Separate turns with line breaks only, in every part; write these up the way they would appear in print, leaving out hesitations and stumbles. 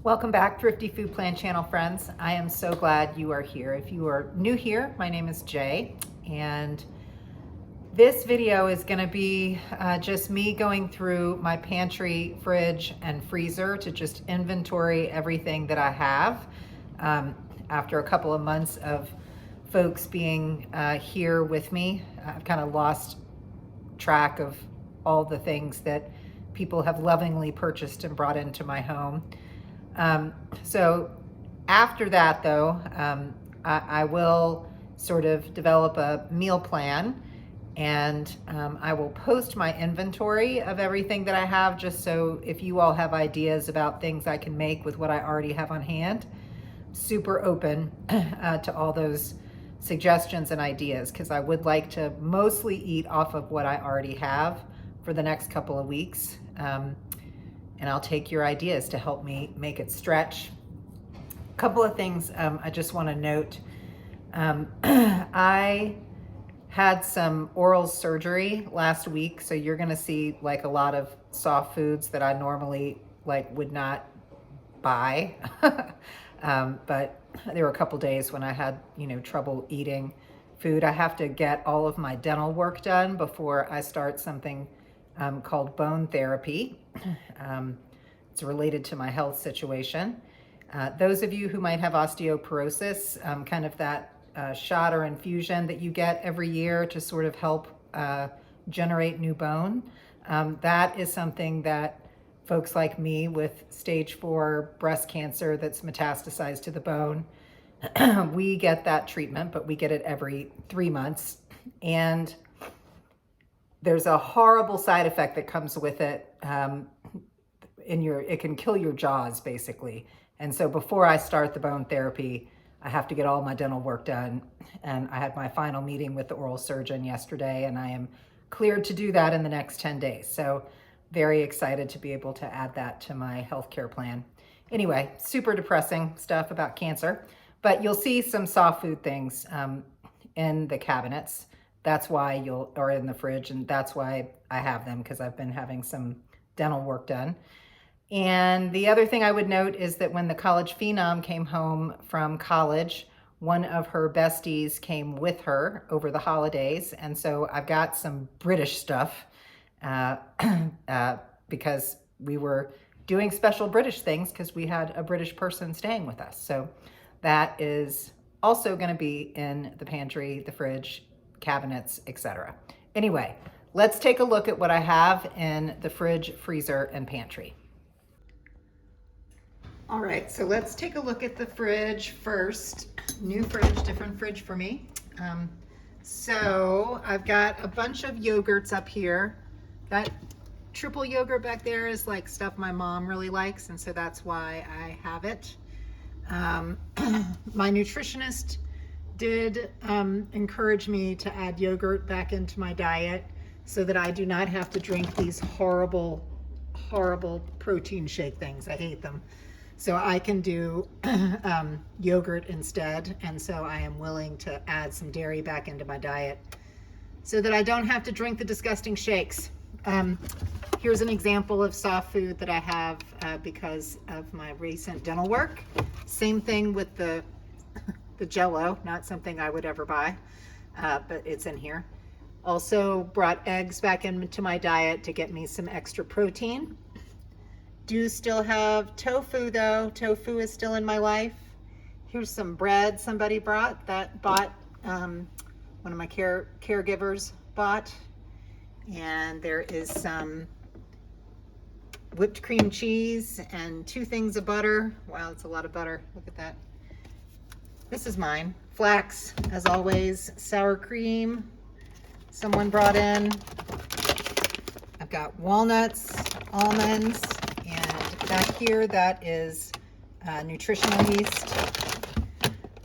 Welcome back, Thrifty Food Plan Channel friends. I am so glad you are here. If you are new here, my name is Jay, and this video is going to be just me going through my pantry, fridge, and freezer to just inventory everything that I have after a couple of months of folks being here with me. I've kind of lost track of all the things that people have lovingly purchased and brought into my home. So after that though, I will sort of develop a meal plan, and I will post my inventory of everything that I have, just so if you all have ideas about things I can make with what I already have on hand, super open to all those suggestions and ideas, because I would like to mostly eat off of what I already have for the next couple of weeks. And I'll take your ideas to help me make it stretch. A couple of things I just want to note. I had some oral surgery last week, so you're going to see like a lot of soft foods that I normally would not buy. But there were a couple days when I had, trouble eating food. I have to get all of my dental work done before I start something called bone therapy. It's related to my health situation. Those of you who might have osteoporosis, kind of that shot or infusion that you get every year to sort of help generate new bone, that is something that folks like me with stage 4 breast cancer that's metastasized to the bone, we get that treatment, but we get it every 3 months. And there's a horrible side effect that comes with it. It can kill your jaws basically. And so before I start the bone therapy, I have to get all my dental work done. And I had my final meeting with the oral surgeon yesterday, and I am cleared to do that in the next 10 days. So very excited to be able to add that to my healthcare plan. Anyway, super depressing stuff about cancer, but you'll see some soft food things in the cabinets. That's why or in the fridge, and that's why I have them, because I've been having some dental work done. And the other thing I would note is that when the college phenom came home from college, one of her besties came with her over the holidays. And so I've got some British stuff because we were doing special British things because we had a British person staying with us. So that is also going to be in the pantry, the fridge, cabinets, etc. Anyway, let's take a look at what I have in the fridge, freezer, and pantry. All right, so let's take a look at the fridge first. New fridge, different fridge for me. So I've got a bunch of yogurts up here. That triple yogurt back there is like stuff my mom really likes, and so that's why I have it. My nutritionist did encourage me to add yogurt back into my diet so that I do not have to drink these horrible protein shake things. I hate them. So I can do yogurt instead, and so I am willing to add some dairy back into my diet so that I don't have to drink the disgusting shakes. Here's an example of soft food that I have because of my recent dental work. Same thing with the Jell-O, not something I would ever buy, but it's in here. Also brought eggs back into my diet to get me some extra protein. Do still have tofu though. Tofu is still in my life. Here's some bread somebody brought, one of my caregivers bought. And there is some whipped cream cheese and 2 things of butter. Wow, it's a lot of butter. Look at that. This is mine. Flax, as always. Sour cream, someone brought in. I've got walnuts, almonds, and back here, that is nutritional yeast.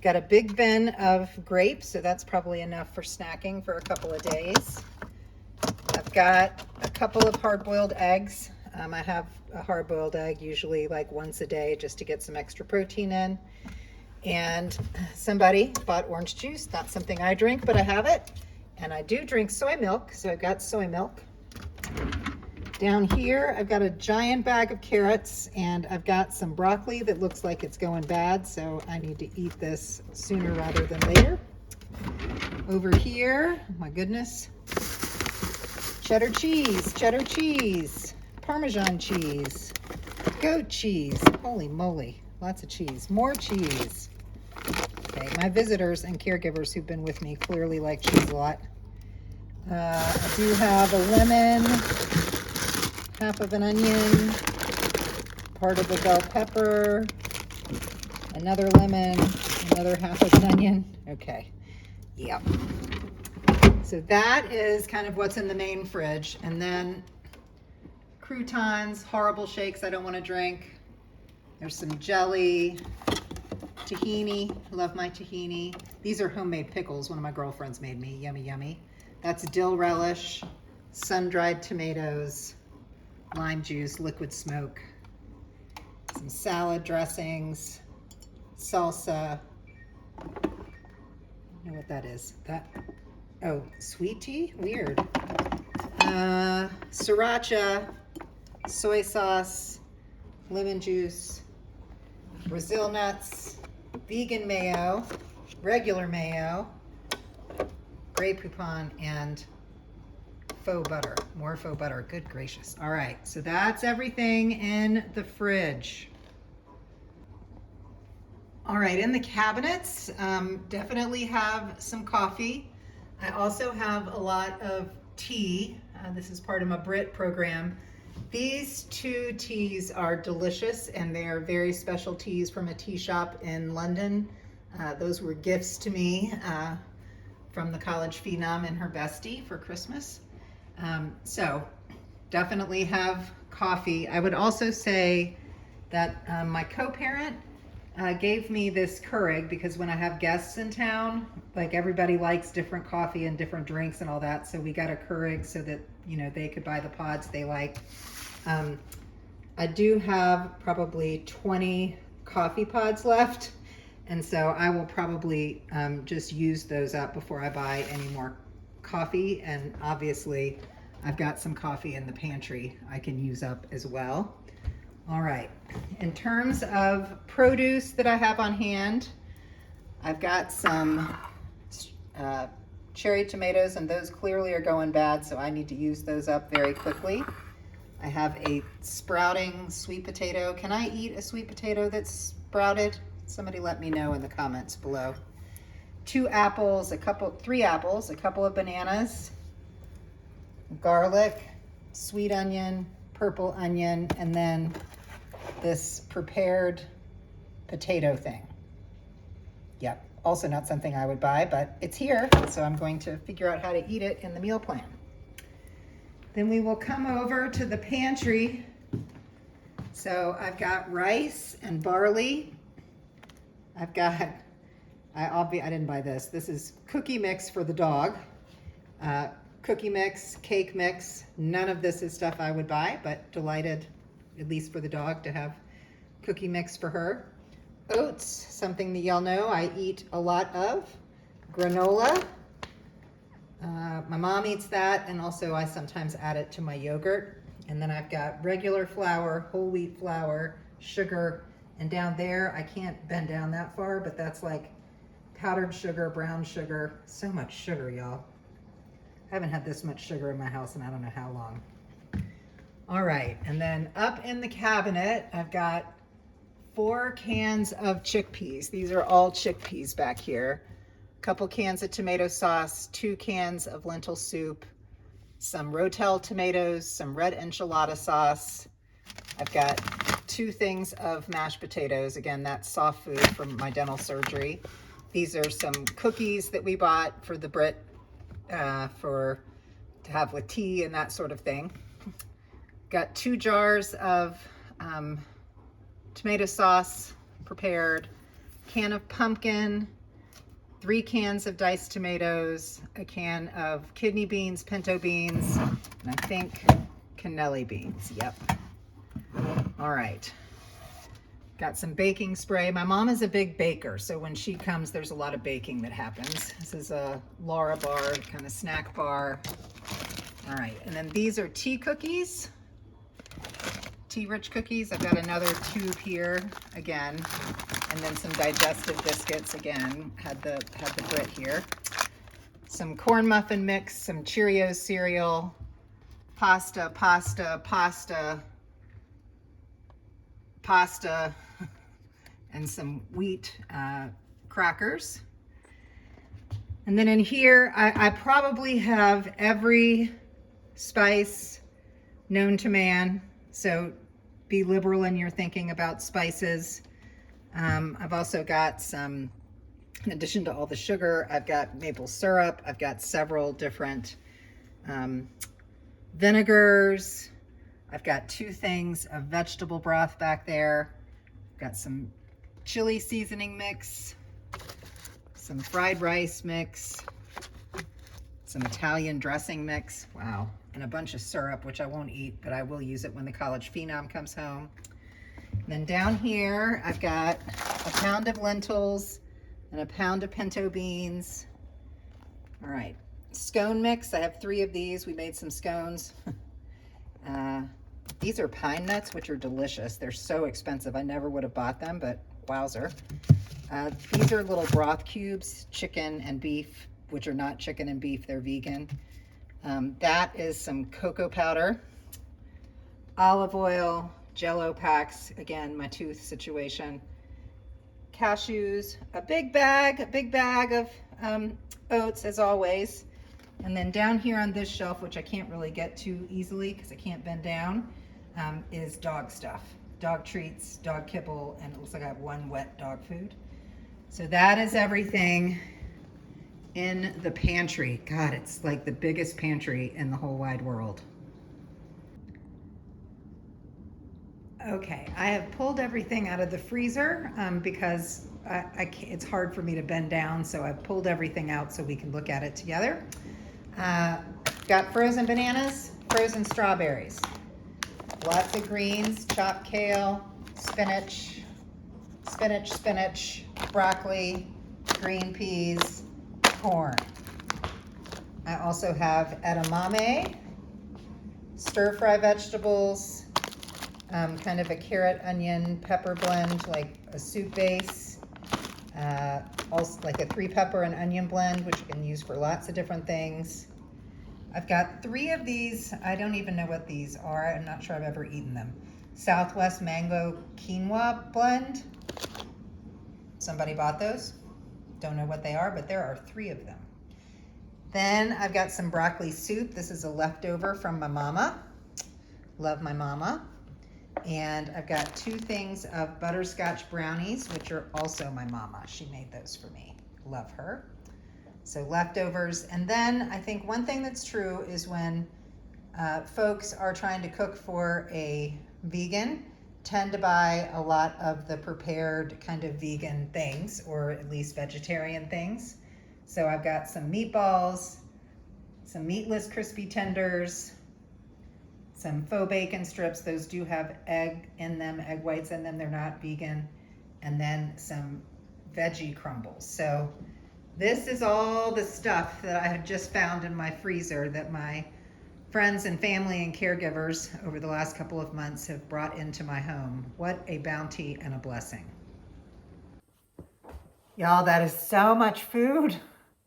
Got a big bin of grapes, so that's probably enough for snacking for a couple of days. I've got a couple of hard-boiled eggs. I have a hard-boiled egg usually like once a day just to get some extra protein in. And somebody bought orange juice, not something I drink, but I have it. And I do drink soy milk, so I've got soy milk. Down here, I've got a giant bag of carrots, and I've got some broccoli that looks like it's going bad, so I need to eat this sooner rather than later. Over here, oh my goodness, cheddar cheese, Parmesan cheese, goat cheese, holy moly, lots of cheese, more cheese. Okay, my visitors and caregivers who've been with me clearly like cheese a lot. I do have a lemon, half of an onion, part of a bell pepper, another lemon, another half of an onion. Okay, yep. So that is kind of what's in the main fridge. And then croutons, horrible shakes I don't want to drink. There's some jelly, tahini, love my tahini. These are homemade pickles one of my girlfriends made me, yummy, yummy. That's dill relish, sun-dried tomatoes, lime juice, liquid smoke, some salad dressings, salsa. I don't know what that is. Oh, sweet tea? Weird. Sriracha, soy sauce, lemon juice, Brazil nuts, vegan mayo, regular mayo, Grey Poupon, and faux butter. More faux butter. Good gracious. All right, so that's everything in the fridge. All right, in the cabinets, definitely have some coffee. I also have a lot of tea. This is part of my Brit program. These two teas are delicious, and they are very special teas from a tea shop in London. Those were gifts to me from the college phenom and her bestie for Christmas. So definitely have coffee. I would also say that my co-parent gave me this Keurig because when I have guests in town, like everybody likes different coffee and different drinks and all that. So we got a Keurig so that, you know, they could buy the pods they like. I do have probably 20 coffee pods left. And so I will probably just use those up before I buy any more coffee. And obviously I've got some coffee in the pantry I can use up as well. All right, in terms of produce that I have on hand, I've got some cherry tomatoes, and those clearly are going bad, so I need to use those up very quickly. I have a sprouting sweet potato. Can I eat a sweet potato that's sprouted? Somebody let me know in the comments below. 2 apples, 3 apples, a couple of bananas, garlic, sweet onion, purple onion, and then this prepared potato thing. Yep, also not something I would buy, but it's here, so I'm going to figure out how to eat it in the meal plan. Then we will come over to the pantry. So I've got rice and barley. I've got, I didn't buy this. This is cookie mix for the dog. Cookie mix, cake mix. None of this is stuff I would buy, but delighted, at least for the dog, to have cookie mix for her. Oats, something that y'all know I eat a lot of. Granola. My mom eats that, and also I sometimes add it to my yogurt. And then I've got regular flour, whole wheat flour, sugar, and down there, I can't bend down that far, but that's like powdered sugar, brown sugar. So much sugar, y'all. I haven't had this much sugar in my house in I don't know how long. All right, and then up in the cabinet, I've got 4 cans of chickpeas. These are all chickpeas back here. A couple cans of tomato sauce, 2 cans of lentil soup, some Rotel tomatoes, some red enchilada sauce. I've got 2 things of mashed potatoes. Again, that's soft food from my dental surgery. These are some cookies that we bought for the Brit to have with tea and that sort of thing. Got 2 jars of tomato sauce prepared, can of pumpkin, 3 cans of diced tomatoes, a can of kidney beans, pinto beans, and I think cannelli beans. Yep. All right. Got some baking spray. My mom is a big baker, so when she comes, there's a lot of baking that happens. This is a Laura bar, kind of snack bar. All right, and then these are tea cookies. tea rich cookies. I've got another tube here again, and then some digestive biscuits again. Had the Brit here. Some corn muffin mix, some Cheerios cereal, pasta, and some wheat crackers. And then in here, I probably have every spice known to man. So be liberal in your thinking about spices. I've also got some, in addition to all the sugar, I've got maple syrup. I've got several different vinegars. I've got 2 things of vegetable broth back there. I've got some chili seasoning mix, some fried rice mix, some Italian dressing mix, wow, and a bunch of syrup, which I won't eat, but I will use it when the college phenom comes home. And then down here, I've got a pound of lentils and a pound of pinto beans. All right, scone mix, I have 3 of these. We made some scones. These are pine nuts, which are delicious. They're so expensive. I never would have bought them, but wowzer. These are little broth cubes, chicken and beef, which are not chicken and beef, they're vegan. That is some cocoa powder, olive oil, Jell-O packs, again, my tooth situation, cashews, a big bag of oats as always. And then down here on this shelf, which I can't really get to easily because I can't bend down, is dog stuff. Dog treats, dog kibble, and it looks like I have 1 wet dog food. So that is everything in the pantry. God, it's like the biggest pantry in the whole wide world. Okay, I have pulled everything out of the freezer because it's hard for me to bend down, so I've pulled everything out so we can look at it together. Got frozen bananas, frozen strawberries, lots of greens, chopped kale, spinach, broccoli, green peas, corn. I also have edamame, stir-fry vegetables, kind of a carrot, onion, pepper blend, like a soup base, also like a 3-pepper and onion blend, which you can use for lots of different things. I've got 3 of these. I don't even know what these are. I'm not sure I've ever eaten them. Southwest Mango Quinoa Blend. Somebody bought those. Don't know what they are, but there are 3 of them. Then I've got some broccoli soup. This is a leftover from my mama. Love my mama. And I've got 2 things of butterscotch brownies, which are also my mama. She made those for me. Love her. So leftovers. And then I think one thing that's true is when folks are trying to cook for a vegan, tend to buy a lot of the prepared kind of vegan things, or at least vegetarian things. So I've got some meatballs, some meatless crispy tenders, some faux bacon strips. Those do have egg in them, egg whites in them. They're not vegan. And then some veggie crumbles. So this is all the stuff that I had just found in my freezer that my friends and family and caregivers over the last couple of months have brought into my home. What a bounty and a blessing. Y'all, that is so much food.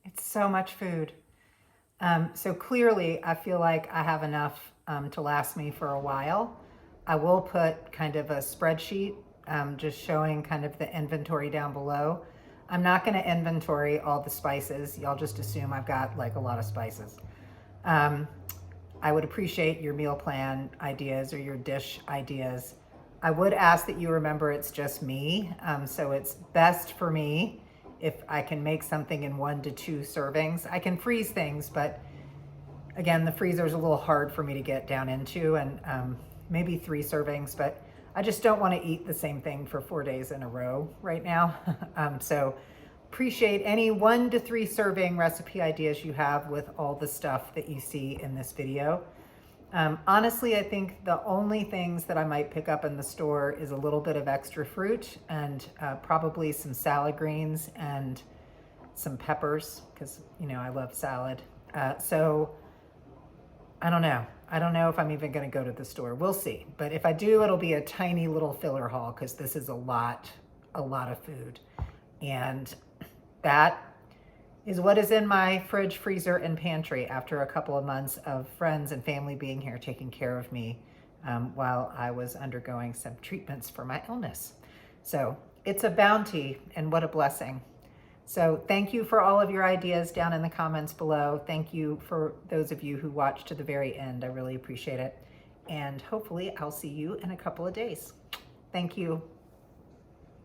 It's so much food. So clearly I feel like I have enough to last me for a while. I will put kind of a spreadsheet just showing kind of the inventory down below. I'm not going to inventory all the spices. Y'all just assume I've got like a lot of spices. I would appreciate your meal plan ideas or your dish ideas. I would ask that you remember it's just me. So it's best for me if I can make something in 1 to 2 servings. I can freeze things, but again, the freezer is a little hard for me to get down into, and maybe 3 servings, but I just don't want to eat the same thing for 4 days in a row right now. So appreciate any 1 to 3 serving recipe ideas you have with all the stuff that you see in this video. Honestly, I think the only things that I might pick up in the store is a little bit of extra fruit and probably some salad greens and some peppers, because, you know, I love salad. So I don't know. I don't know if I'm even going to go to the store. We'll see. But if I do, it'll be a tiny little filler haul because this is a lot of food. And that is what is in my fridge, freezer, and pantry after a couple of months of friends and family being here taking care of me while I was undergoing some treatments for my illness. So it's a bounty, and what a blessing. So thank you for all of your ideas down in the comments below. Thank you for those of you who watched to the very end. I really appreciate it. And hopefully I'll see you in a couple of days. Thank you.